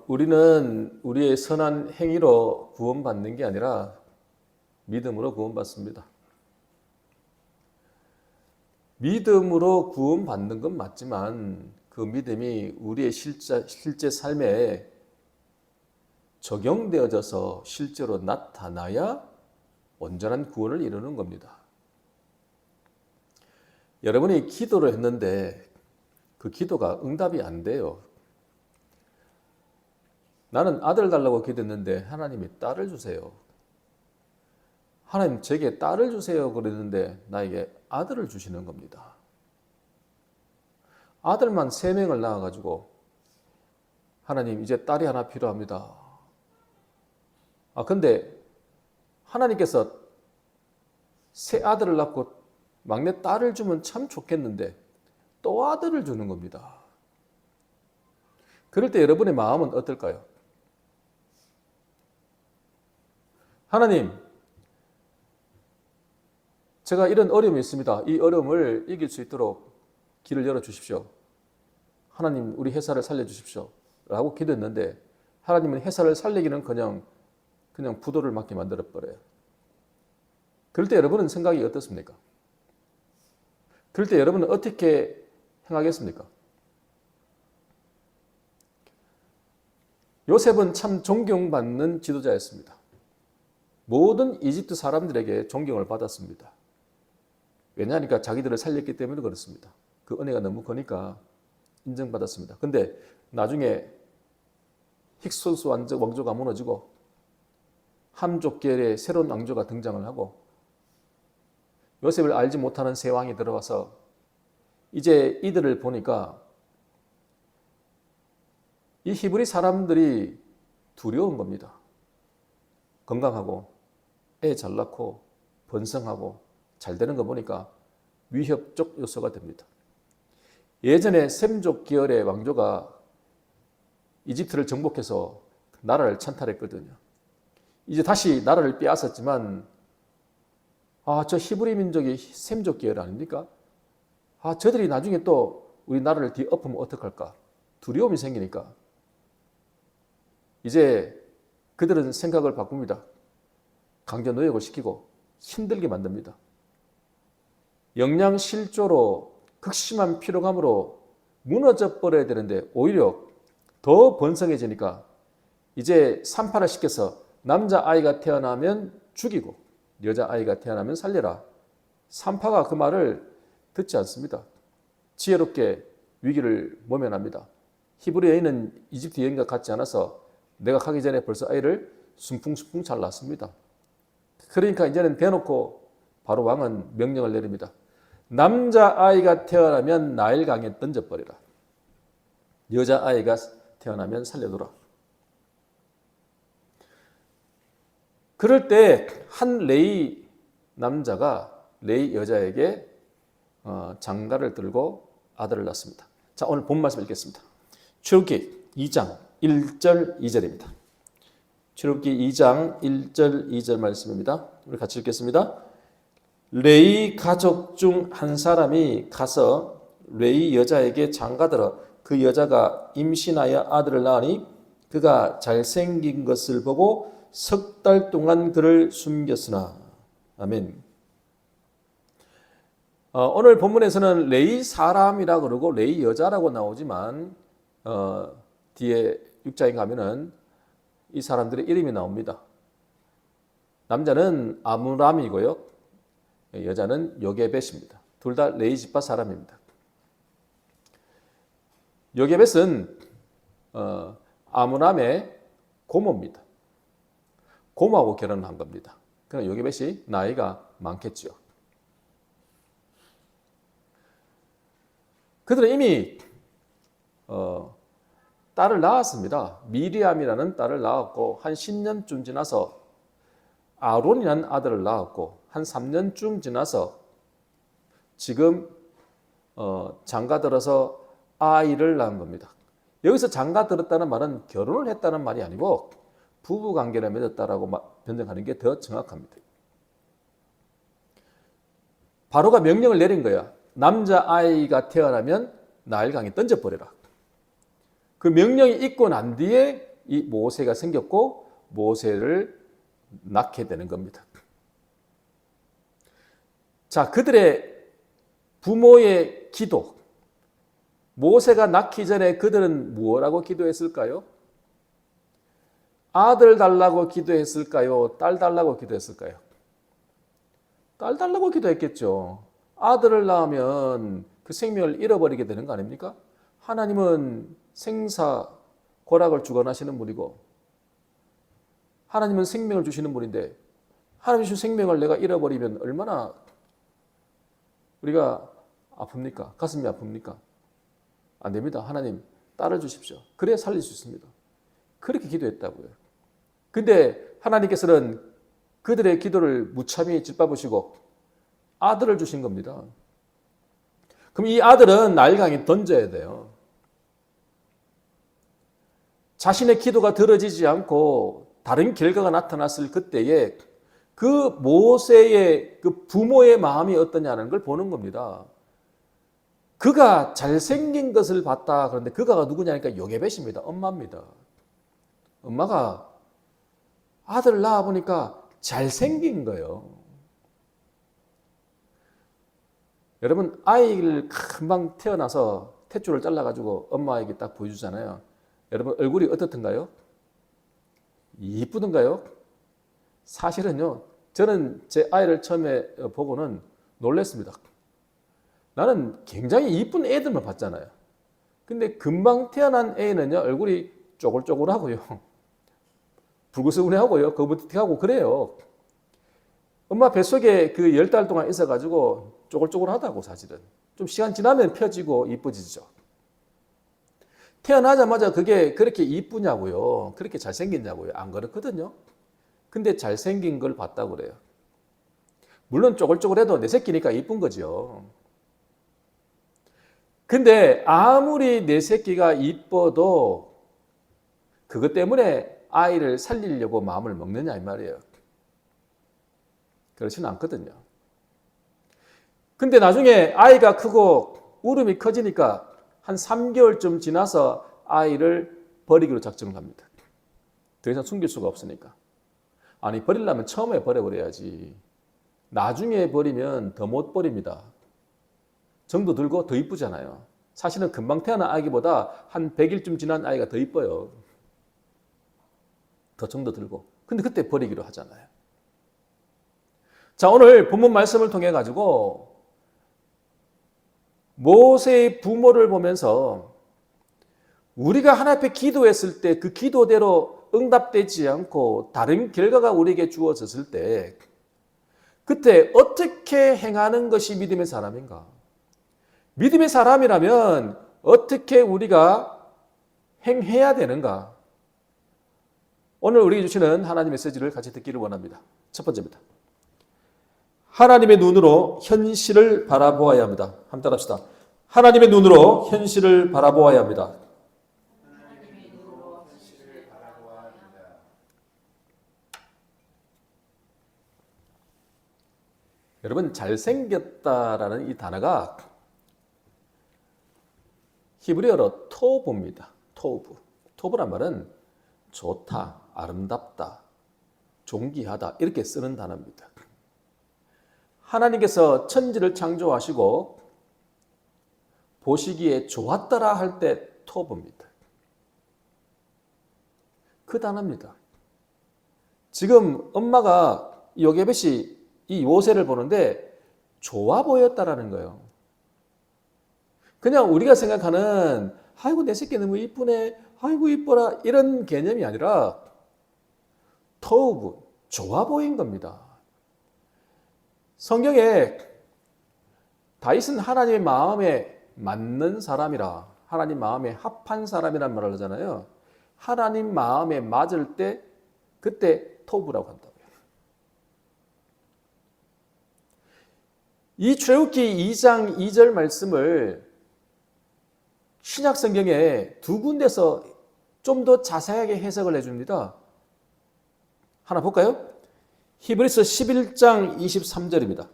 우리는 우리의 선한 행위로 구원받는 게 아니라 믿음으로 구원받습니다. 믿음으로 구원받는 건 맞지만 그 믿음이 우리의 실제 삶에 적용되어져서 실제로 나타나야 온전한 구원을 이루는 겁니다. 여러분이 기도를 했는데 그 기도가 응답이 안 돼요. 나는 아들 달라고 기도했는데 하나님이 딸을 주세요. 하나님 제게 딸을 주세요 그랬는데 나에게 아들을 주시는 겁니다. 아들만 3명을 낳아가지고 하나님 이제 딸이 하나 필요합니다. 근데 하나님께서 새 아들을 낳고 막내 딸을 주면 참 좋겠는데 또 아들을 주는 겁니다. 그럴 때 여러분의 마음은 어떨까요? 하나님, 제가 이런 어려움이 있습니다. 이 어려움을 이길 수 있도록 길을 열어주십시오. 하나님, 우리 회사를 살려주십시오. 라고 기도했는데 하나님은 회사를 살리기는 그냥 부도를 맞게 만들어버려요. 그럴 때 여러분은 생각이 어떻습니까? 그럴 때 여러분은 어떻게 행하겠습니까? 요셉은 참 존경받는 지도자였습니다. 모든 이집트 사람들에게 존경을 받았습니다. 왜냐하니까 자기들을 살렸기 때문에 그렇습니다. 그 은혜가 너무 크니까 인정받았습니다. 근데 나중에 힉소스 왕조가 무너지고 함족계열의 새로운 왕조가 등장을 하고 요셉을 알지 못하는 새 왕이 들어와서 이제 이들을 보니까 이 히브리 사람들이 두려운 겁니다. 건강하고 애 잘 낳고 번성하고 잘 되는 거 보니까 위협적 요소가 됩니다. 예전에 셈족 계열의 왕조가 이집트를 정복해서 나라를 찬탈했거든요. 이제 다시 나라를 빼앗았지만 저 히브리 민족이 셈족 계열 아닙니까? 저들이 나중에 또 우리 나라를 뒤엎으면 어떡할까? 두려움이 생기니까 이제 그들은 생각을 바꿉니다. 강제 노역을 시키고 힘들게 만듭니다. 영양실조로 극심한 피로감으로 무너져 버려야 되는데 오히려 더 번성해지니까 이제 산파를 시켜서 남자아이가 태어나면 죽이고 여자아이가 태어나면 살려라. 산파가 그 말을 듣지 않습니다. 지혜롭게 위기를 모면합니다. 히브리 여인은 이집트 여인과 같지 않아서 내가 가기 전에 벌써 아이를 순풍순풍 잘 낳습니다. 그러니까 이제는 대놓고 바로 왕은 명령을 내립니다. 남자아이가 태어나면 나일강에 던져버리라. 여자아이가 태어나면 살려두라. 그럴 때 한 레위 남자가 레위 여자에게 장가를 들고 아들을 낳습니다. 자, 오늘 본 말씀 읽겠습니다. 출애굽기 2장 1절 2절입니다. 출애굽기 2장 1절 2절 말씀입니다. 우리 같이 읽겠습니다. 레위 가족 중 한 사람이 가서 레위 여자에게 장가들어 그 여자가 임신하여 아들을 낳으니 그가 잘생긴 것을 보고 석 달 동안 그를 숨겼으나. 아멘. 오늘 본문에서는 레위 사람이라 그러고 레위 여자라고 나오지만 뒤에 6장에 가면은 이 사람들의 이름이 나옵니다. 남자는 아므람이고요. 여자는 요게벳입니다. 둘 다 레위 지파 사람입니다. 요게벳은 아므람의 고모입니다. 고모하고 결혼한 겁니다. 그러나 요게벳이 나이가 많겠죠. 그들은 이미 딸을 낳았습니다. 미리암이라는 딸을 낳았고 한 10년쯤 지나서 아론이라는 아들을 낳았고 한 3년쯤 지나서 지금 장가들어서 아이를 낳은 겁니다. 여기서 장가들었다는 말은 결혼을 했다는 말이 아니고 부부관계를 맺었다라고 변경하는 게 더 정확합니다. 바로가 명령을 내린 거야. 남자아이가 태어나면 나일강에 던져버려라. 그 명령이 있고 난 뒤에 이 모세가 생겼고 모세를 낳게 되는 겁니다. 자, 그들의 부모의 기도. 모세가 낳기 전에 그들은 무엇라고 기도했을까요? 아들 달라고 기도했을까요? 딸 달라고 기도했을까요? 딸 달라고 기도했겠죠. 아들을 낳으면 그 생명을 잃어버리게 되는 거 아닙니까? 하나님은 생사 고락을 주관하시는 분이고 하나님은 생명을 주시는 분인데 하나님 주신 생명을 내가 잃어버리면 얼마나 우리가 아픕니까? 가슴이 아픕니까? 안 됩니다. 하나님 딸을 주십시오. 그래야 살릴 수 있습니다. 그렇게 기도했다고요. 근데 하나님께서는 그들의 기도를 무참히 짓밟으시고 아들을 주신 겁니다. 그럼 이 아들은 나일강에 던져야 돼요. 자신의 기도가 들어지지 않고 다른 결과가 나타났을 그때에 그 모세의 그 부모의 마음이 어떠냐는 걸 보는 겁니다. 그가 잘생긴 것을 봤다. 그런데 그가가 누구냐니까 요게벳입니다. 엄마입니다. 엄마가 아들을 낳아보니까 잘생긴 거예요. 여러분, 아이를 금방 태어나서 탯줄을 잘라가지고 엄마에게 딱 보여주잖아요. 여러분, 얼굴이 어떻던가요? 이쁘던가요? 사실은요, 저는 제 아이를 처음에 보고는 놀랐습니다. 나는 굉장히 이쁜 애들만 봤잖아요. 근데 금방 태어난 애는요, 얼굴이 쪼글쪼글하고요. 붉으스근하고요. 거북튀하고 그래요. 엄마 뱃속에 그 10달 동안 있어가지고 쪼글쪼글하다고 사실은. 좀 시간 지나면 펴지고 이뻐지죠. 태어나자마자 그게 그렇게 이쁘냐고요. 그렇게 잘생겼냐고요. 안 그렇거든요. 근데 잘생긴 걸 봤다고 그래요. 물론 쪼글쪼글해도 내 새끼니까 이쁜 거죠. 근데 아무리 내 새끼가 이뻐도 그것 때문에 아이를 살리려고 마음을 먹느냐 이 말이에요. 그렇지는 않거든요. 근데 나중에 아이가 크고 울음이 커지니까 한 3개월쯤 지나서 아이를 버리기로 작정을 합니다. 더 이상 숨길 수가 없으니까. 아니, 버리려면 처음에 버려버려야지. 나중에 버리면 더 못 버립니다. 정도 들고 더 이쁘잖아요. 사실은 금방 태어난 아기보다 한 100일쯤 지난 아이가 더 이뻐요. 더 정도 들고. 근데 그때 버리기로 하잖아요. 자, 오늘 본문 말씀을 통해 가지고 모세의 부모를 보면서 우리가 하나님 앞에 기도했을 때 그 기도대로 응답되지 않고 다른 결과가 우리에게 주어졌을 때 그때 어떻게 행하는 것이 믿음의 사람인가? 믿음의 사람이라면 어떻게 우리가 행해야 되는가? 오늘 우리에게 주시는 하나님의 메시지를 같이 듣기를 원합니다. 첫 번째입니다. 하나님의 눈으로 현실을 바라보아야 합니다. 함께 따라합시다. 하나님의 눈으로 현실을 바라보아야 합니다. 여러분, 잘생겼다라는 이 단어가 히브리어로 토브입니다. 토브. 토브란 말은 좋다, 아름답다, 존귀하다 이렇게 쓰는 단어입니다. 하나님께서 천지를 창조하시고 보시기에 좋았더라 할 때 토브입니다. 그 단어입니다. 지금 엄마가 요게벳이 이 모세를 보는데 좋아 보였다라는 거예요. 그냥 우리가 생각하는 아이고 내 새끼 너무 이쁘네, 아이고 이뻐라 이런 개념이 아니라 토브, 좋아 보인 겁니다. 성경에 다윗은 하나님의 마음에 맞는 사람이라, 하나님 마음에 합한 사람이라는 말을 하잖아요. 하나님 마음에 맞을 때 그때 토브라고 한다고요. 이 출애굽기 2장 2절 말씀을 신약 성경에 두 군데서 좀 더 자세하게 해석을 해줍니다. 하나 볼까요? 히브리서 11장 23절입니다.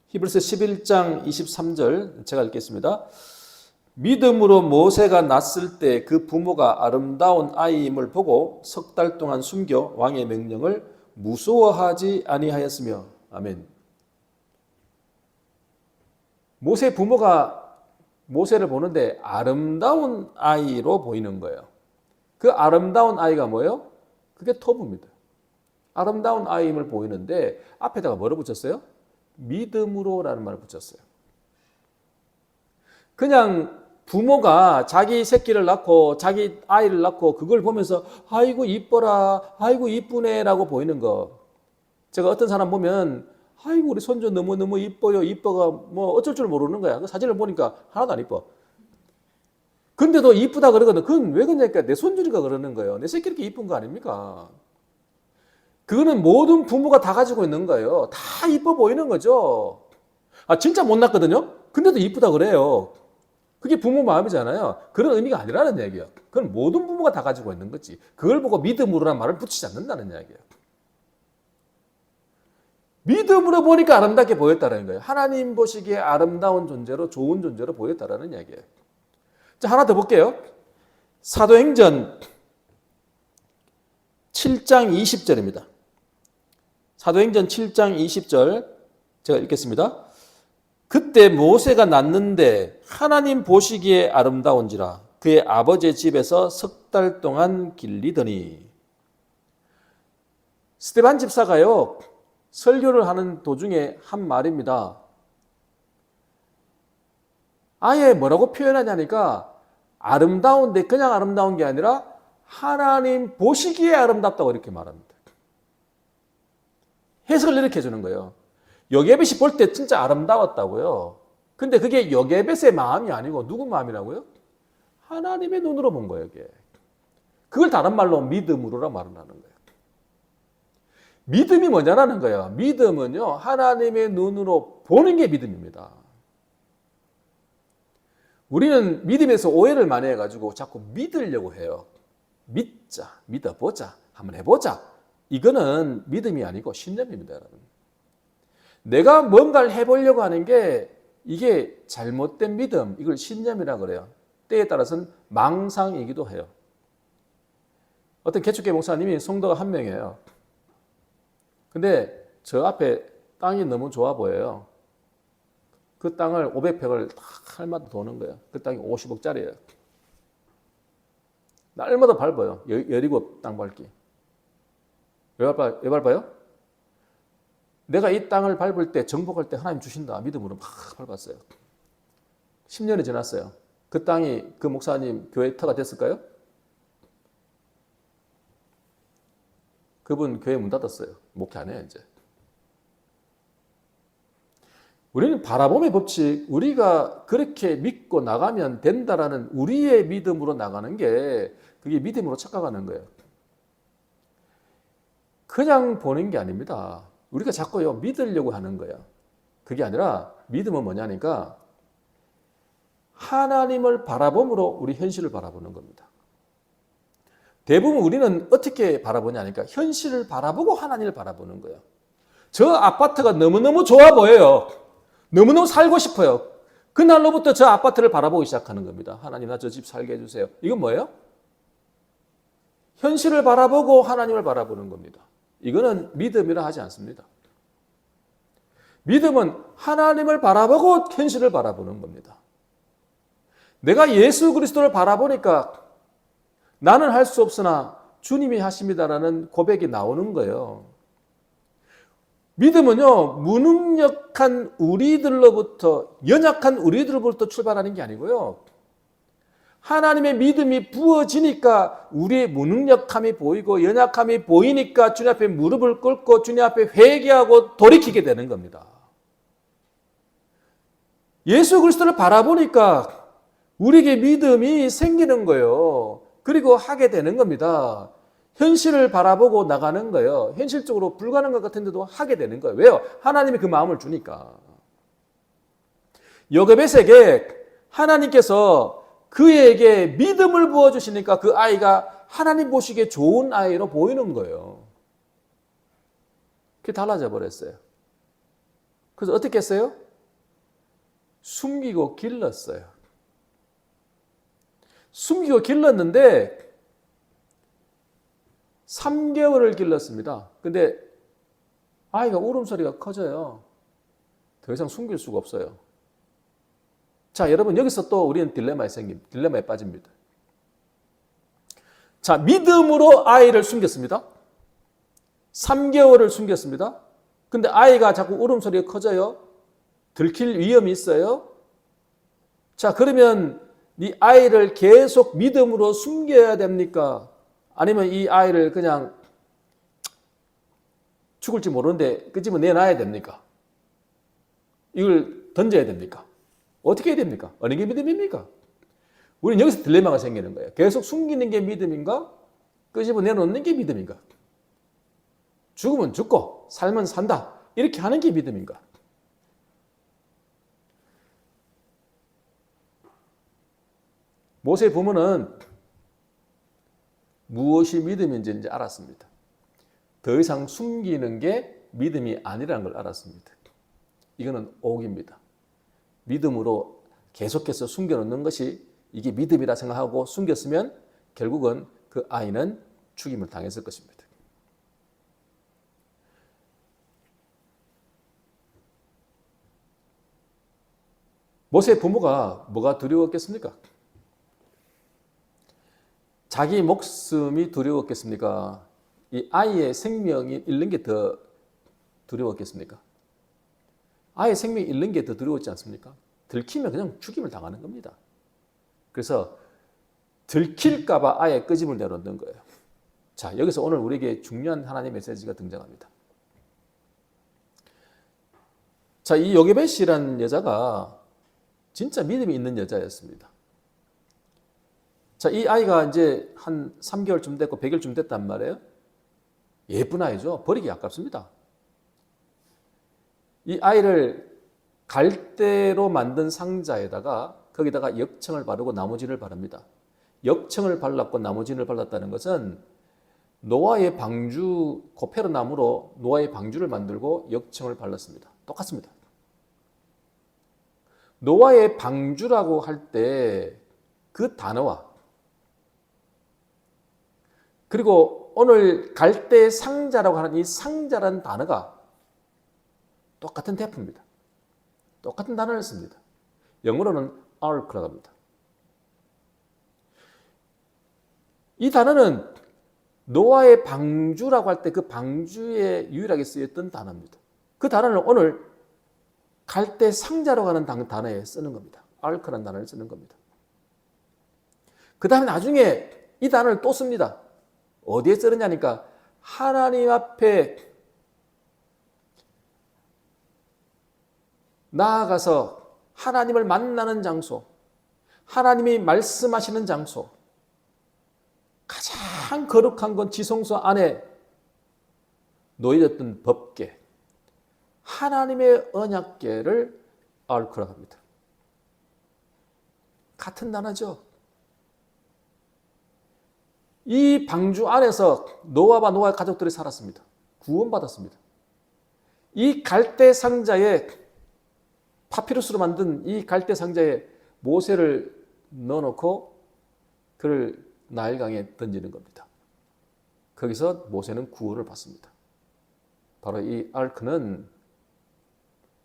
히브리서 11장 23절 제가 읽겠습니다. 믿음으로 모세가 낳았을 때 그 부모가 아름다운 아이임을 보고 석 달 동안 숨겨 왕의 명령을 무서워하지 아니하였으며. 아멘. 모세 부모가 모세를 보는데 아름다운 아이로 보이는 거예요. 그 아름다운 아이가 뭐예요? 그게 토부입니다. 아름다운 아이임을 보이는데 앞에다가 뭐를 붙였어요? 믿음으로라는 말을 붙였어요. 그냥 부모가 자기 새끼를 낳고 자기 아이를 낳고 그걸 보면서 아이고 이뻐라, 아이고 이쁘네 라고 보이는 거. 제가 어떤 사람 보면 아이고 우리 손주 너무너무 이뻐요. 이뻐가 뭐 어쩔 줄 모르는 거야. 그 사진을 보니까 하나도 안 이뻐. 근데도 이쁘다 그러거든. 그건 왜 그러냐니까 내 손주니까 그러는 거예요. 내 새끼 이렇게 이쁜 거 아닙니까? 그거는 모든 부모가 다 가지고 있는 거예요. 다 이뻐 보이는 거죠. 아 진짜 못 낳거든요. 근데도 이쁘다 그래요. 그게 부모 마음이잖아요. 그런 의미가 아니라는 얘기예요. 그건 모든 부모가 다 가지고 있는 거지. 그걸 보고 믿음으로란 말을 붙이지 않는다는 이야기예요. 믿음으로 보니까 아름답게 보였다는 거예요. 하나님 보시기에 아름다운 존재로 좋은 존재로 보였다는 이야기예요. 자, 하나 더 볼게요. 사도행전 7장 20절입니다. 사도행전 7장 20절 제가 읽겠습니다. 그때 모세가 낳는데 하나님 보시기에 아름다운지라 그의 아버지의 집에서 석 달 동안 길리더니. 스데반 집사가요 설교를 하는 도중에 한 말입니다. 아예 뭐라고 표현하냐니까 아름다운데 그냥 아름다운 게 아니라 하나님 보시기에 아름답다고 이렇게 말합니다. 해석을 이렇게 해주는 거예요. 여게벳이 볼 때 진짜 아름다웠다고요. 근데 그게 여게벳의 마음이 아니고 누구 마음이라고요? 하나님의 눈으로 본 거예요. 이게. 그걸 다른 말로 믿음으로라 말을 하는 거예요. 믿음이 뭐냐라는 거예요. 믿음은요 하나님의 눈으로 보는 게 믿음입니다. 우리는 믿음에서 오해를 많이 해가지고 자꾸 믿으려고 해요. 믿자, 믿어보자, 한번 해보자. 이거는 믿음이 아니고 신념입니다, 여러분. 내가 뭔가를 해보려고 하는 게 이게 잘못된 믿음, 이걸 신념이라고 그래요. 때에 따라서는 망상이기도 해요. 어떤 개척교 목사님이 성도가 한 명이에요. 근데 저 앞에 땅이 너무 좋아 보여요. 그 땅을 500평을 딱 할마다 도는 거예요. 그 땅이 50억짜리예요. 날마다 밟아요. 17땅 밟기. 왜 밟아요? 내가 이 땅을 밟을 때 정복할 때 하나님 주신다 믿음으로 막 밟았어요. 10년이 지났어요. 그 땅이 그 목사님 교회 터가 됐을까요? 그분 교회 문 닫았어요. 목회 안 해요 이제. 우리는 바라봄의 법칙, 우리가 그렇게 믿고 나가면 된다라는 우리의 믿음으로 나가는 게 그게 믿음으로 착각하는 거예요. 그냥 보는 게 아닙니다. 우리가 자꾸요 믿으려고 하는 거예요. 그게 아니라 믿음은 뭐냐니까 하나님을 바라봄으로 우리 현실을 바라보는 겁니다. 대부분 우리는 어떻게 바라보냐니까 현실을 바라보고 하나님을 바라보는 거예요. 저 아파트가 너무너무 좋아 보여요. 너무너무 살고 싶어요. 그날로부터 저 아파트를 바라보기 시작하는 겁니다. 하나님 나 저 집 살게 해주세요. 이건 뭐예요? 현실을 바라보고 하나님을 바라보는 겁니다. 이거는 믿음이라 하지 않습니다. 믿음은 하나님을 바라보고 현실을 바라보는 겁니다. 내가 예수 그리스도를 바라보니까 나는 할 수 없으나 주님이 하십니다라는 고백이 나오는 거예요. 믿음은요, 무능력한 우리들로부터, 연약한 우리들로부터 출발하는 게 아니고요. 하나님의 믿음이 부어지니까 우리의 무능력함이 보이고 연약함이 보이니까 주님 앞에 무릎을 꿇고 주님 앞에 회개하고 돌이키게 되는 겁니다. 예수 그리스도를 바라보니까 우리에게 믿음이 생기는 거예요. 그리고 하게 되는 겁니다. 현실을 바라보고 나가는 거예요. 현실적으로 불가능한 것 같은데도 하게 되는 거예요. 왜요? 하나님이 그 마음을 주니까. 여게벳에게 하나님께서 그에게 믿음을 부어주시니까 그 아이가 하나님 보시기에 좋은 아이로 보이는 거예요. 그게 달라져 버렸어요. 그래서 어떻게 했어요? 숨기고 길렀어요. 숨기고 길렀는데 3개월을 길렀습니다. 근데 아이가 울음소리가 커져요. 더 이상 숨길 수가 없어요. 자, 여러분 여기서 또 우리는 딜레마에 빠집니다. 자, 믿음으로 아이를 숨겼습니다. 3개월을 숨겼습니다. 근데 아이가 자꾸 울음소리가 커져요. 들킬 위험이 있어요. 자, 그러면 이 아이를 계속 믿음으로 숨겨야 됩니까? 아니면 이 아이를 그냥 죽을지 모르는데 그 집은 내놔야 됩니까? 이걸 던져야 됩니까? 어떻게 해야 됩니까? 어느 게 믿음입니까? 우리는 여기서 딜레마가 생기는 거예요. 계속 숨기는 게 믿음인가? 그 집은 내놓는 게 믿음인가? 죽으면 죽고 살면 산다. 이렇게 하는 게 믿음인가? 모세 부모는 무엇이 믿음인지 이제 알았습니다. 더 이상 숨기는 게 믿음이 아니라는 걸 알았습니다. 이거는 오기입니다. 믿음으로 계속해서 숨겨놓는 것이 이게 믿음이라 생각하고 숨겼으면 결국은 그 아이는 죽임을 당했을 것입니다. 모세의 부모가 뭐가 두려웠겠습니까? 자기 목숨이 두려웠겠습니까? 이 아이의 생명이 잃는 게 더 두려웠겠습니까? 아이의 생명이 잃는 게 더 두려웠지 않습니까? 들키면 그냥 죽임을 당하는 겁니다. 그래서 들킬까 봐 아예 끄집을 내놓는 거예요. 자, 여기서 오늘 우리에게 중요한 하나님의 메시지가 등장합니다. 자, 이 요게벳이라는 여자가 진짜 믿음이 있는 여자였습니다. 자, 이 아이가 이제 한 3개월쯤 됐고 100일쯤 됐단 말이에요. 예쁜 아이죠. 버리기 아깝습니다. 이 아이를 갈대로 만든 상자에다가 거기다가 역청을 바르고 나무진을 바릅니다. 역청을 발랐고 나무진을 발랐다는 것은 노아의 방주, 고페르 나무로 노아의 방주를 만들고 역청을 발랐습니다. 똑같습니다. 노아의 방주라고 할 때 그 단어와 그리고 오늘 갈대 상자라고 하는 이 상자라는 단어가 똑같은 대표입니다. 똑같은 단어를 씁니다. 영어로는 ark라고 합니다. 이 단어는 노아의 방주라고 할 때 그 방주에 유일하게 쓰였던 단어입니다. 그 단어를 오늘 갈대 상자라고 하는 단어에 쓰는 겁니다. ark라는 단어를 쓰는 겁니다. 그 다음에 나중에 이 단어를 또 씁니다. 어디에 쓰느냐니까 하나님 앞에 나아가서 하나님을 만나는 장소, 하나님이 말씀하시는 장소, 가장 거룩한 건 지성소 안에 놓여졌던 법궤, 하나님의 언약궤를 알크라고 합니다. 같은 단어죠. 이 방주 안에서 노아와 노아의 가족들이 살았습니다. 구원받았습니다. 이 갈대 상자에 파피루스로 만든 이 갈대 상자에 모세를 넣어놓고 그를 나일강에 던지는 겁니다. 거기서 모세는 구원을 받습니다. 바로 이 알크는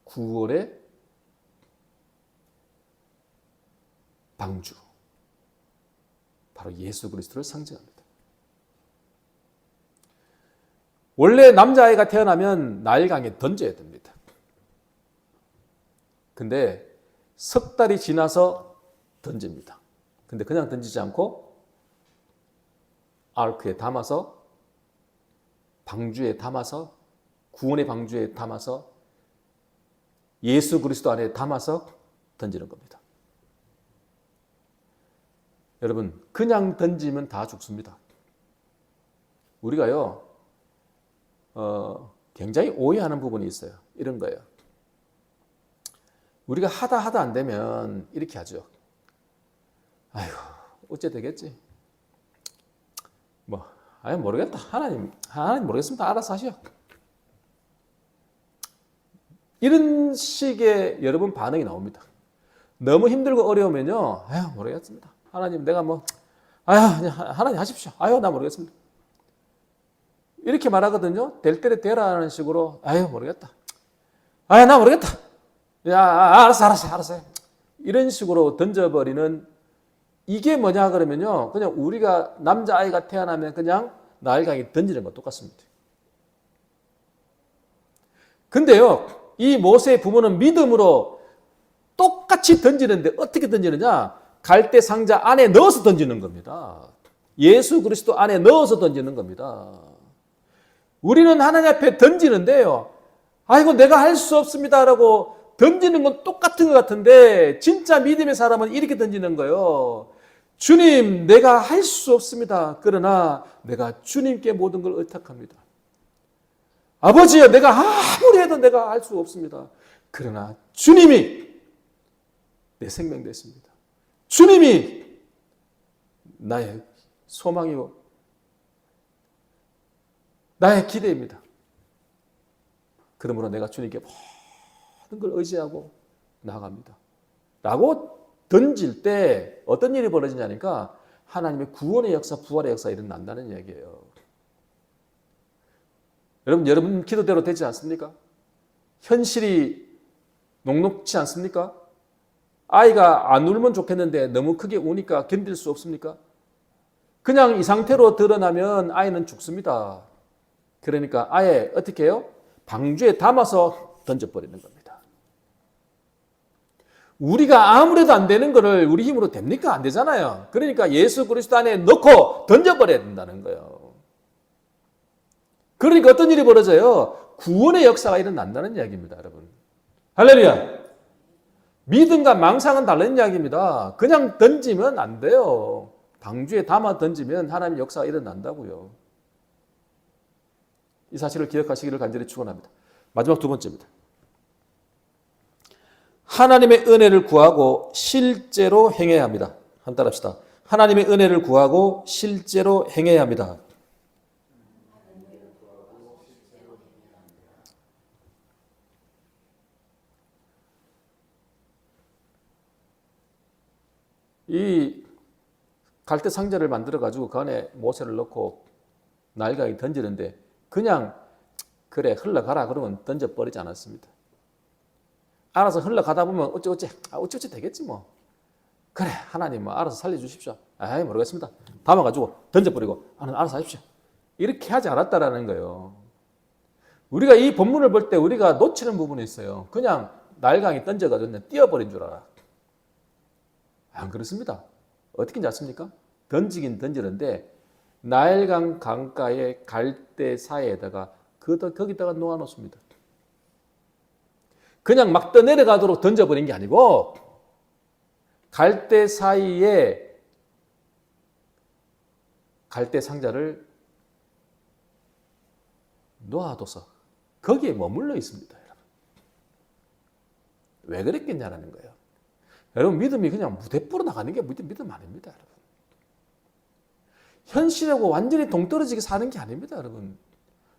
구원의 방주, 바로 예수 그리스도를 상징합니다. 원래 남자아이가 태어나면 나일강에 던져야 됩니다. 근데 석 달이 지나서 던집니다. 근데 그냥 던지지 않고 아르크에 담아서 방주에 담아서 구원의 방주에 담아서 예수 그리스도 안에 담아서 던지는 겁니다. 여러분, 그냥 던지면 다 죽습니다. 우리가요, 굉장히 오해하는 부분이 있어요. 이런 거예요. 우리가 하다 안 되면 이렇게 하죠. 아이고, 어째 되겠지? 모르겠다. 하나님 모르겠습니다. 알아서 하시오. 이런 식의 여러분 반응이 나옵니다. 너무 힘들고 어려우면요, 모르겠습니다. 하나님 내가 뭐 아유 하나님 하십시오. 아유 나 모르겠습니다. 이렇게 말하거든요. 될 때를 되라는 식으로 아유 모르겠다. 아유 나 모르겠다. 야 알았어요. 이런 식으로 던져버리는 이게 뭐냐 그러면요. 그냥 우리가 남자아이가 태어나면 그냥 나일강에 던지는 것 똑같습니다. 근데요. 이 모세의 부모는 믿음으로 똑같이 던지는데 어떻게 던지느냐? 갈대 상자 안에 넣어서 던지는 겁니다. 예수 그리스도 안에 넣어서 던지는 겁니다. 우리는 하나님 앞에 던지는데요. 아이고 내가 할 수 없습니다라고 던지는 건 똑같은 것 같은데 진짜 믿음의 사람은 이렇게 던지는 거예요. 주님 내가 할 수 없습니다. 그러나 내가 주님께 모든 걸 의탁합니다. 아버지여 내가 아무리 해도 내가 할 수 없습니다. 그러나 주님이 내 생명 됐습니다. 주님이 나의 소망이고 나의 기대입니다. 그러므로 내가 주님께 모든 걸 의지하고 나아갑니다. 라고 던질 때 어떤 일이 벌어지냐니까 하나님의 구원의 역사, 부활의 역사 일어난다는 얘기예요. 여러분 기도대로 되지 않습니까? 현실이 녹록지 않습니까? 아이가 안 울면 좋겠는데 너무 크게 우니까 견딜 수 없습니까? 그냥 이 상태로 드러나면 아이는 죽습니다. 그러니까 아예 어떻게 해요? 방주에 담아서 던져버리는 겁니다. 우리가 아무래도 안 되는 거를 우리 힘으로 됩니까? 안 되잖아요. 그러니까 예수 그리스도 안에 넣고 던져버려야 된다는 거예요. 그러니까 어떤 일이 벌어져요? 구원의 역사가 일어난다는 이야기입니다, 여러분. 할렐루야. 믿음과 망상은 다른 이야기입니다. 그냥 던지면 안 돼요. 방주에 담아 던지면 하나님의 역사가 일어난다고요. 이 사실을 기억하시기를 간절히 축원합니다. 마지막 두 번째입니다. 하나님의 은혜를 구하고 실제로 행해야 합니다. 한번 따라합시다. 하나님의 은혜를 구하고 실제로 행해야 합니다. 이 갈대 상자를 만들어 가지고 그 안에 모세를 넣고 나일강에 던지는데 그냥 그래 흘러가라 그러면 던져버리지 않았습니다. 알아서 흘러가다 보면 어찌 되겠지 뭐. 그래 하나님 뭐 알아서 살려주십시오. 아이 모르겠습니다. 담아가지고 던져버리고 하나님 알아서 하십시오. 이렇게 하지 않았다라는 거예요. 우리가 이 본문을 볼 때 우리가 놓치는 부분이 있어요. 그냥 나일강에 던져가지고 그냥 띄어버린 줄 알아. 안 그렇습니다. 어떻게 아십니까? 던지긴 던지는데 나일강 강가의 갈대 사이에다가 거기다가 놓아놓습니다. 그냥 막 떠내려가도록 던져버린 게 아니고 갈대 사이에 갈대 상자를 놓아둬서 거기에 머물러 있습니다. 여러분. 왜 그랬겠냐라는 거예요. 여러분 믿음이 그냥 무대뽀로 나가는 게 믿음 아닙니다. 여러분. 현실하고 완전히 동떨어지게 사는 게 아닙니다. 여러분.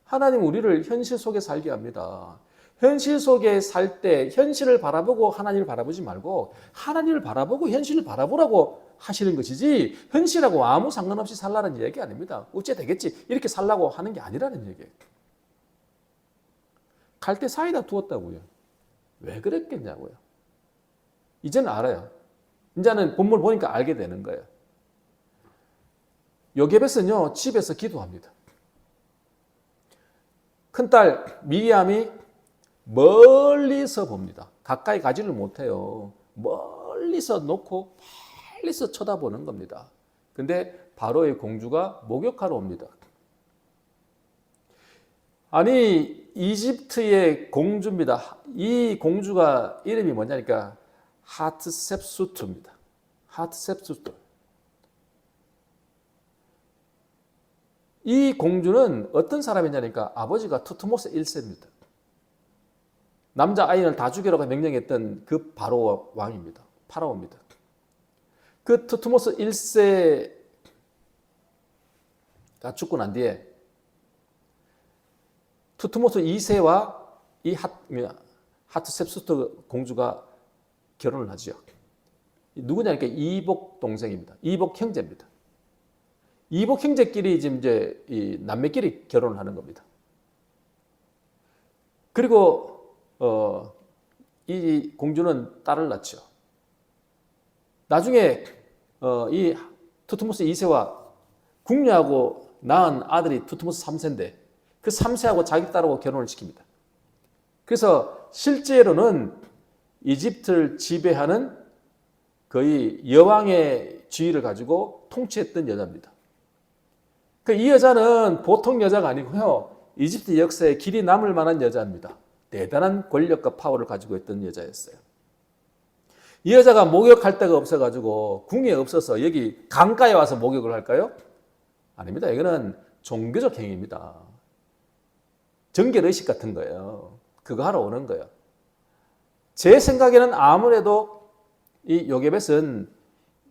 하나님 우리를 현실 속에 살게 합니다. 현실 속에 살 때 현실을 바라보고 하나님을 바라보지 말고 하나님을 바라보고 현실을 바라보라고 하시는 것이지 현실하고 아무 상관없이 살라는 얘기 아닙니다. 어째 되겠지 이렇게 살라고 하는 게 아니라는 얘기예요. 갈대 사이다 두었다고요. 왜 그랬겠냐고요. 이제는 알아요. 이제는 본문을 보니까 알게 되는 거예요. 요게벳은요 집에서 기도합니다. 큰딸 미리암이 멀리서 봅니다. 가까이 가지를 못해요. 멀리서 놓고 멀리서 쳐다보는 겁니다. 근데 바로의 공주가 목욕하러 옵니다. 아니 이집트의 공주입니다. 이 공주가 이름이 뭐냐니까 하트셉수트입니다. 하트셉수트. 이 공주는 어떤 사람이냐니까 아버지가 투트모스 1세입니다. 남자 아이를 다 죽이라고 명령했던 그 바로 왕입니다. 파라오입니다. 그 투트모스 1세가 죽고 난 뒤에 투트모스 2세와 이 하트셉수트 공주가 결혼을 하죠. 누구냐니까 이복 동생입니다. 이복 형제입니다. 이복 형제끼리 지금 이제 이 남매끼리 결혼을 하는 겁니다. 그리고 이 공주는 딸을 낳죠. 나중에 이 투트모스 2세와 궁녀하고 낳은 아들이 투트모스 3세인데 그 3세하고 자기 딸하고 결혼을 시킵니다. 그래서 실제로는 이집트를 지배하는 거의 여왕의 지위를 가지고 통치했던 여자입니다. 이 여자는 보통 여자가 아니고요. 이집트 역사에 길이 남을 만한 여자입니다. 대단한 권력과 파워를 가지고 있던 여자였어요. 이 여자가 목욕할 데가 없어가지고 궁에 없어서 여기 강가에 와서 목욕을 할까요? 아닙니다. 이거는 종교적 행위입니다. 정결의식 같은 거예요. 그거 하러 오는 거예요. 제 생각에는 아무래도 이 요게벳은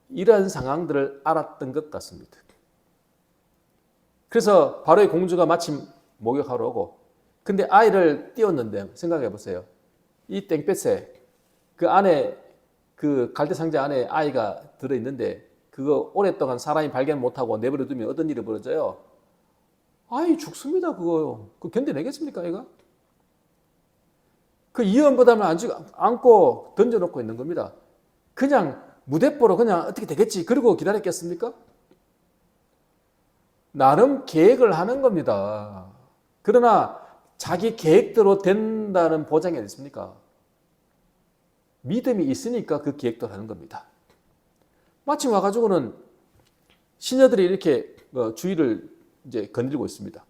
이런 상황들을 알았던 것 같습니다. 그래서 바로의 공주가 마침 목욕하러 오고 근데 아이를 띄웠는데 생각해 보세요. 이 땡볕에 그 안에 그 갈대 상자 안에 아이가 들어있는데 그거 오랫동안 사람이 발견 못하고 내버려 두면 어떤 일이 벌어져요? 아이 죽습니다. 그거 견뎌내겠습니까 얘가? 그 이연부담을 안고 던져놓고 있는 겁니다. 그냥 무대뽀로 그냥 어떻게 되겠지 그러고 기다렸겠습니까? 나름 계획을 하는 겁니다. 그러나 자기 계획대로 된다는 보장이 어디 있습니까? 믿음이 있으니까 그 계획대로 하는 겁니다. 마침 와가지고는 시녀들이 이렇게 주위를 이제 건들고 있습니다.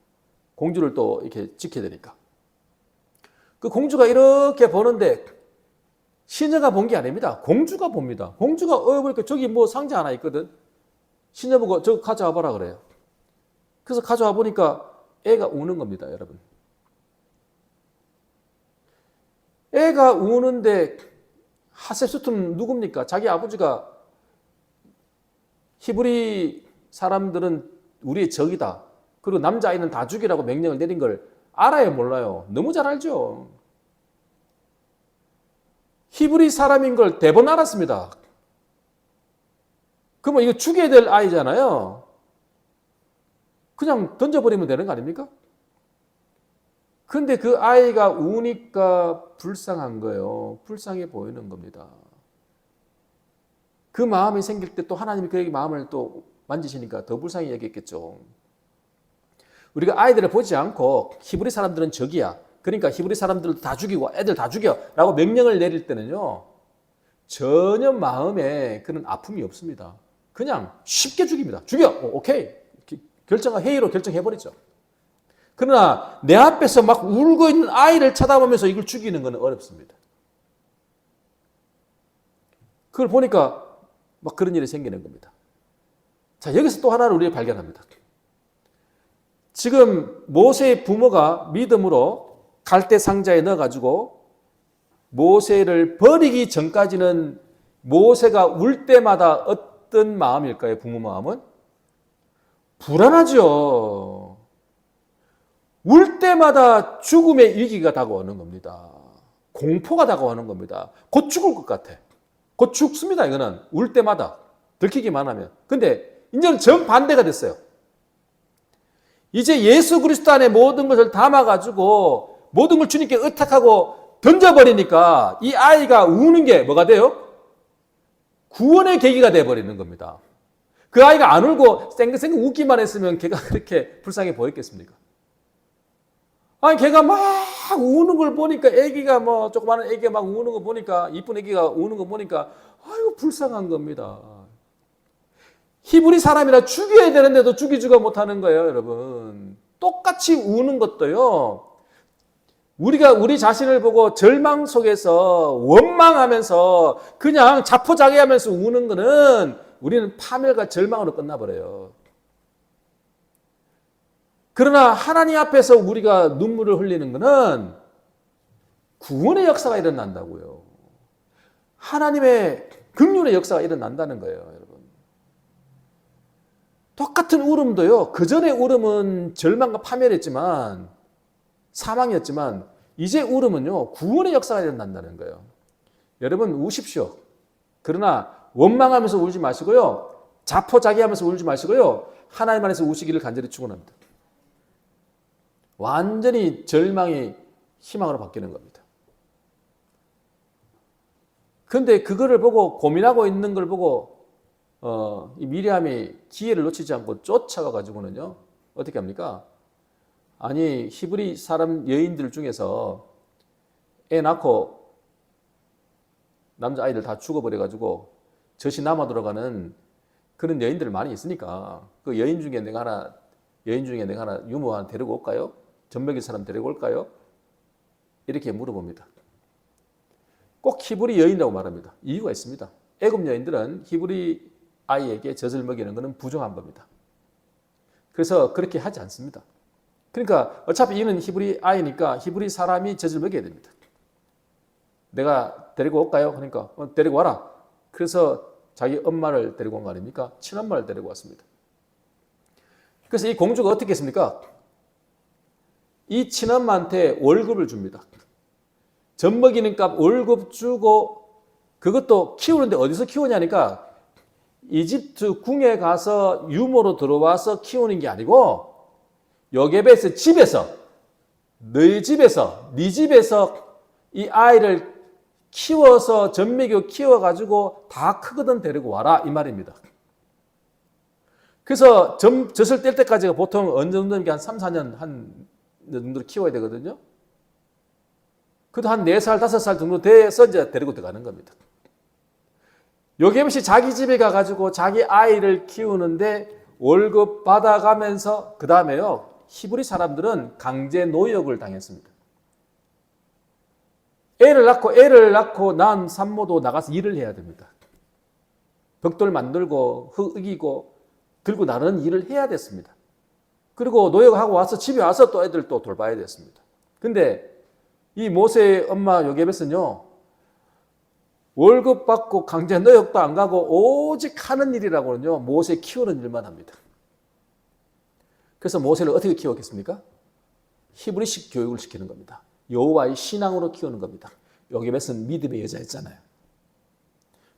공주를 또 이렇게 지켜야 되니까. 그 공주가 이렇게 보는데 시녀가 본 게 아닙니다. 공주가 봅니다. 공주가 보니까 저기 뭐 상자 하나 있거든. 시녀 보고 저거 가져와 봐라 그래요. 그래서 가져와 보니까 애가 우는 겁니다, 여러분. 애가 우는데 하셉스투는 누굽니까? 자기 아버지가 히브리 사람들은 우리의 적이다. 그리고 남자아이는 다 죽이라고 명령을 내린 걸 알아요, 몰라요? 너무 잘 알죠. 히브리 사람인 걸 대번 알았습니다. 그러면 이거 죽여야 될 아이잖아요. 그냥 던져버리면 되는 거 아닙니까? 근데 그 아이가 우니까 불쌍한 거예요. 불쌍해 보이는 겁니다. 그 마음이 생길 때 또 하나님이 그에게 마음을 또 만지시니까 더 불쌍히 여겼겠죠. 우리가 아이들을 보지 않고 히브리 사람들은 적이야. 그러니까 히브리 사람들도 다 죽이고 애들 다 죽여 라고 명령을 내릴 때는요. 전혀 마음에 그런 아픔이 없습니다. 그냥 쉽게 죽입니다. 죽여! 오케이. 회의로 결정해버리죠. 그러나 내 앞에서 막 울고 있는 아이를 쳐다보면서 이걸 죽이는 건 어렵습니다. 그걸 보니까 막 그런 일이 생기는 겁니다. 자, 여기서 또 하나를 우리가 발견합니다. 지금 모세의 부모가 믿음으로 갈대 상자에 넣어가지고 모세를 버리기 전까지는 모세가 울 때마다 어떤 마음일까요? 부모 마음은? 불안하죠. 울 때마다 죽음의 위기가 다가오는 겁니다. 공포가 다가오는 겁니다. 곧 죽을 것 같아. 곧 죽습니다. 이거는 울 때마다 들키기만 하면. 근데 이제는 정반대가 됐어요. 이제 예수 그리스도 안에 모든 것을 담아가지고 모든 걸 주님께 의탁하고 던져버리니까 이 아이가 우는 게 뭐가 돼요? 구원의 계기가 돼버리는 겁니다. 그 아이가 안 울고 쌩긋쌩긋 웃기만 했으면 걔가 그렇게 불쌍해 보였겠습니까? 아니 걔가 막 우는 걸 보니까 애기가 뭐 조그마한 애기가 막 우는 거 보니까 이쁜 애기가 우는 거 보니까 아이고 불쌍한 겁니다. 히브리 사람이라 죽여야 되는데도 죽이지가 못하는 거예요, 여러분. 똑같이 우는 것도요. 우리가 우리 자신을 보고 절망 속에서 원망하면서 그냥 자포자기하면서 우는 거는 우리는 파멸과 절망으로 끝나버려요. 그러나 하나님 앞에서 우리가 눈물을 흘리는 것은 구원의 역사가 일어난다고요. 하나님의 긍휼의 역사가 일어난다는 거예요, 여러분. 똑같은 울음도요. 그 전에 울음은 절망과 파멸했지만 사망이었지만 이제 울음은요. 구원의 역사가 일어난다는 거예요. 여러분 우십시오. 그러나 원망하면서 울지 마시고요. 자포자기하면서 울지 마시고요. 하나님 안에서 우시기를 간절히 축원합니다. 완전히 절망이 희망으로 바뀌는 겁니다. 그런데 그거를 보고 고민하고 있는 걸 보고 이 미리암이 기회를 놓치지 않고 쫓아가 가지고는요. 어떻게 합니까? 아니 히브리 사람 여인들 중에서 애 낳고 남자아이들 다 죽어버려 가지고 젖이 남아 돌아가는 그런 여인들 많이 있으니까 그 여인 중에 내가 하나 유모 하나 데리고 올까요? 젖먹일 사람 데리고 올까요? 이렇게 물어봅니다. 꼭 히브리 여인이라고 말합니다. 이유가 있습니다. 애굽 여인들은 히브리 아이에게 젖을 먹이는 것은 부정한 겁니다. 그래서 그렇게 하지 않습니다. 그러니까 어차피 이는 히브리 아이니까 히브리 사람이 젖을 먹여야 됩니다. 내가 데리고 올까요? 그러니까 데리고 와라. 그래서 자기 엄마를 데리고 온 거 아닙니까? 친엄마를 데리고 왔습니다. 그래서 이 공주가 어떻게 했습니까? 이 친엄마한테 월급을 줍니다. 젖 먹이는 값 월급 주고 그것도 키우는데 어디서 키우냐니까 이집트 궁에 가서 유모로 들어와서 키우는 게 아니고 요게벳의 집에서 네 집에서 이 아이를 키워서 젖 먹여 키워가지고 다 크거든 데리고 와라 이 말입니다. 그래서 젖을 뗄 때까지가 보통 어느 정도는 한 3, 4년 한 정도로 키워야 되거든요. 그래도 한 4살, 5살 정도 돼서 이제 데리고 들어가는 겁니다. 요게벳이 자기 집에 가가지고 자기 아이를 키우는데 월급 받아가면서 그 다음에요. 히브리 사람들은 강제 노역을 당했습니다. 애를 낳고 낳은 산모도 나가서 일을 해야 됩니다. 벽돌 만들고 흙 이기고 들고 나르는 일을 해야 됐습니다. 그리고 노역하고 와서 집에 와서 또 애들 또 돌봐야 됐습니다. 근데 이 모세의 엄마 요게벳은요. 월급 받고 강제 노역도 안 가고 오직 하는 일이라고는요. 모세 키우는 일만 합니다. 그래서 모세를 어떻게 키웠겠습니까? 히브리식 교육을 시키는 겁니다. 여호와의 신앙으로 키우는 겁니다. 요게벳은 믿음의 여자였잖아요.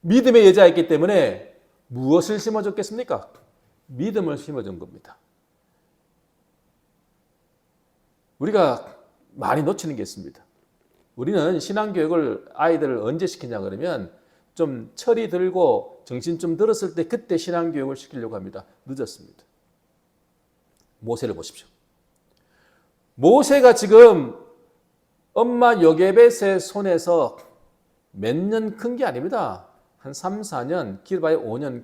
믿음의 여자였기 때문에 무엇을 심어줬겠습니까? 믿음을 심어준 겁니다. 우리가 많이 놓치는 게 있습니다. 우리는 신앙교육을 아이들을 언제 시키냐 그러면 좀 철이 들고 정신 좀 들었을 때 그때 신앙교육을 시키려고 합니다. 늦었습니다. 모세를 보십시오. 모세가 지금 엄마 요게벳의 손에서 몇 년 큰 게 아닙니다. 한 3, 4년, 길어봐야 5년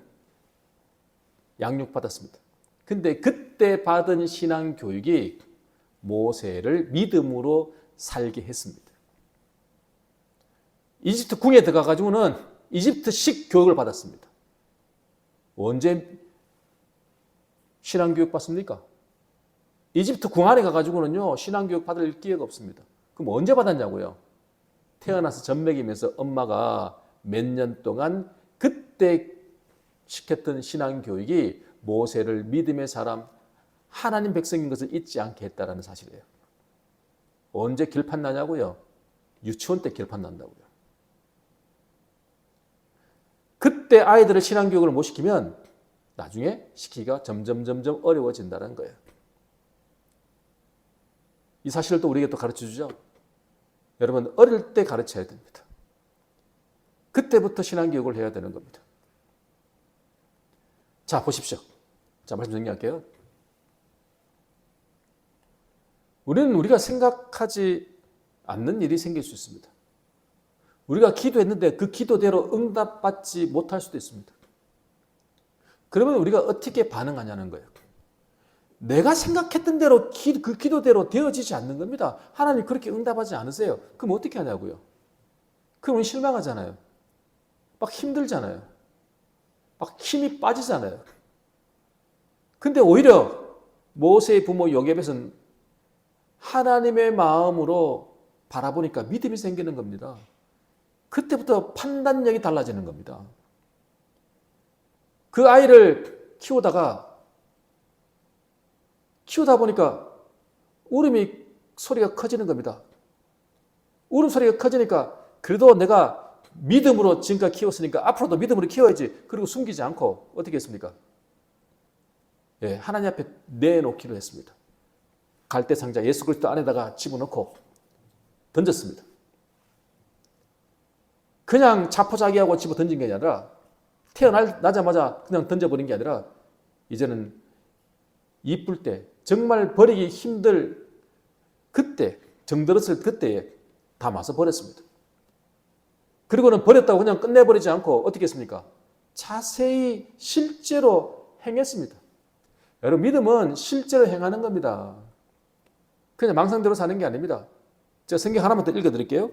양육받았습니다. 근데 그때 받은 신앙교육이 모세를 믿음으로 살게 했습니다. 이집트 궁에 들어가가지고는 이집트식 교육을 받았습니다. 언제 신앙교육 받습니까? 이집트 궁 안에 가가지고는요, 신앙교육 받을 기회가 없습니다. 그럼 언제 받았냐고요? 태어나서 젖 먹이면서 엄마가 몇 년 동안 그때 시켰던 신앙교육이 모세를 믿음의 사람, 하나님 백성인 것을 잊지 않게 했다는 사실이에요. 언제 길판 나냐고요? 유치원 때 길판 난다고요. 그때 아이들을 신앙교육을 못 시키면 나중에 시키기가 점점 어려워진다는 거예요. 이 사실을 또 우리에게 또 가르쳐주죠. 여러분 어릴 때 가르쳐야 됩니다. 그때부터 신앙교육을 해야 되는 겁니다. 자 보십시오. 자 말씀 정리할게요. 우리가 생각하지 않는 일이 생길 수 있습니다. 우리가 기도했는데 그 기도대로 응답받지 못할 수도 있습니다. 그러면 우리가 어떻게 반응하냐는 거예요. 내가 생각했던 대로 그 기도대로 되어지지 않는 겁니다. 하나님 그렇게 응답하지 않으세요. 그럼 어떻게 하냐고요. 그러면 실망하잖아요. 막 힘들잖아요. 막 힘이 빠지잖아요. 근데 오히려 모세의 부모 요게벳은 하나님의 마음으로 바라보니까 믿음이 생기는 겁니다. 그때부터 판단력이 달라지는 겁니다. 그 아이를 키우다 보니까 울음이 소리가 커지는 겁니다. 울음 소리가 커지니까 그래도 내가 믿음으로 지금까지 키웠으니까 앞으로도 믿음으로 키워야지. 그리고 숨기지 않고 어떻게 했습니까? 예, 하나님 앞에 내놓기로 했습니다. 갈대 상자 예수 그리스도 안에다가 집어넣고 던졌습니다. 그냥 자포자기하고 집어 던진 게 아니라 태어나자마자 그냥 던져버린 게 아니라 이제는 이쁠 때 정말 버리기 힘들 그때 정들었을 그때에 담아서 버렸습니다. 그리고는 버렸다고 그냥 끝내버리지 않고 어떻게 했습니까? 자세히 실제로 행했습니다. 여러분 믿음은 실제로 행하는 겁니다. 그냥 망상대로 사는 게 아닙니다. 제가 성경 하나만 더 읽어드릴게요.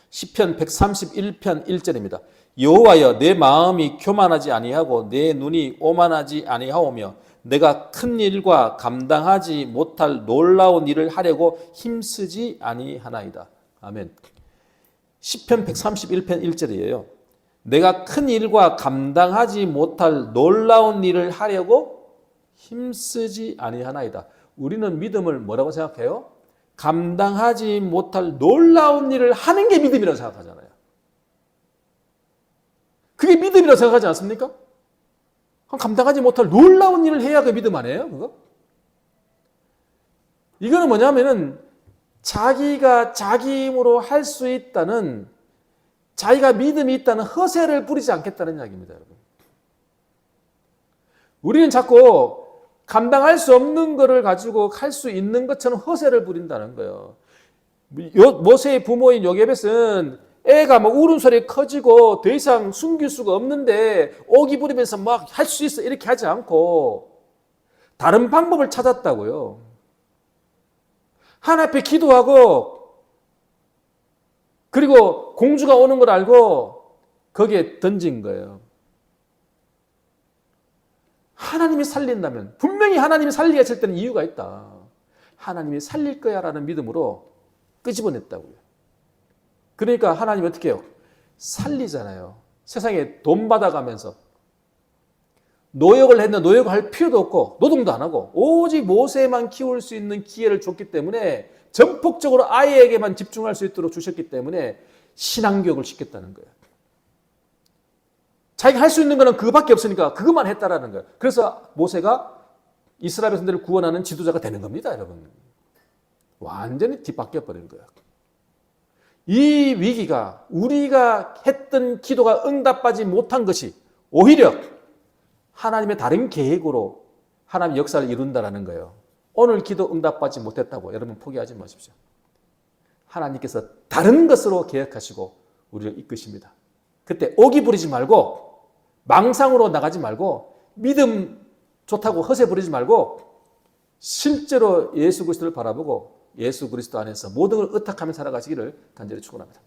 시편 131편 1절입니다. 여호와여 내 마음이 교만하지 아니하고 내 눈이 오만하지 아니하오며 내가 큰 일과 감당하지 못할 놀라운 일을 하려고 힘쓰지 아니하나이다. 아멘. 시편 131편 1절이에요. 내가 큰 일과 감당하지 못할 놀라운 일을 하려고 힘쓰지 아니하나이다. 우리는 믿음을 뭐라고 생각해요? 감당하지 못할 놀라운 일을 하는 게 믿음이라고 생각하잖아요. 그게 믿음이라고 생각하지 않습니까? 감당하지 못할 놀라운 일을 해야 그 믿음 아니에요? 그거? 이거는 뭐냐면은 자기가 자기 힘으로 할 수 있다는 자기가 믿음이 있다는 허세를 부리지 않겠다는 이야기입니다, 여러분. 우리는 자꾸 감당할 수 없는 것을 가지고 할 수 있는 것처럼 허세를 부린다는 거예요. 모세의 부모인 요게벳은 애가 막 울음소리 커지고 더 이상 숨길 수가 없는데 오기 부리면서 막 할 수 있어 이렇게 하지 않고 다른 방법을 찾았다고요. 하나님 앞에 기도하고 그리고 공주가 오는 걸 알고 거기에 던진 거예요. 하나님이 살린다면 분명히 하나님이 살리게 했을 때는 이유가 있다. 하나님이 살릴 거야 라는 믿음으로 끄집어냈다고요. 그러니까 하나님이 어떻게 해요? 살리잖아요. 세상에 돈 받아가면서 노역을 했는데 노역을 할 필요도 없고 노동도 안 하고 오직 모세만 키울 수 있는 기회를 줬기 때문에 전폭적으로 아이에게만 집중할 수 있도록 주셨기 때문에 신앙교육을 시켰다는 거예요. 자기가 할 수 있는 거는 그거밖에 없으니까 그것만 했다라는 거예요. 그래서 모세가 이스라엘 백성들을 구원하는 지도자가 되는 겁니다, 여러분. 완전히 뒤바뀌어 버린 거예요. 이 위기가 우리가 했던 기도가 응답하지 못한 것이 오히려 하나님의 다른 계획으로 하나님의 역사를 이룬다는 거예요. 오늘 기도 응답받지 못했다고 여러분 포기하지 마십시오. 하나님께서 다른 것으로 계획하시고 우리를 이끄십니다. 그때 오기 부리지 말고 망상으로 나가지 말고 믿음 좋다고 허세 부리지 말고 실제로 예수 그리스도를 바라보고 예수 그리스도 안에서 모든 걸 의탁하며 살아가시기를 간절히 축원합니다.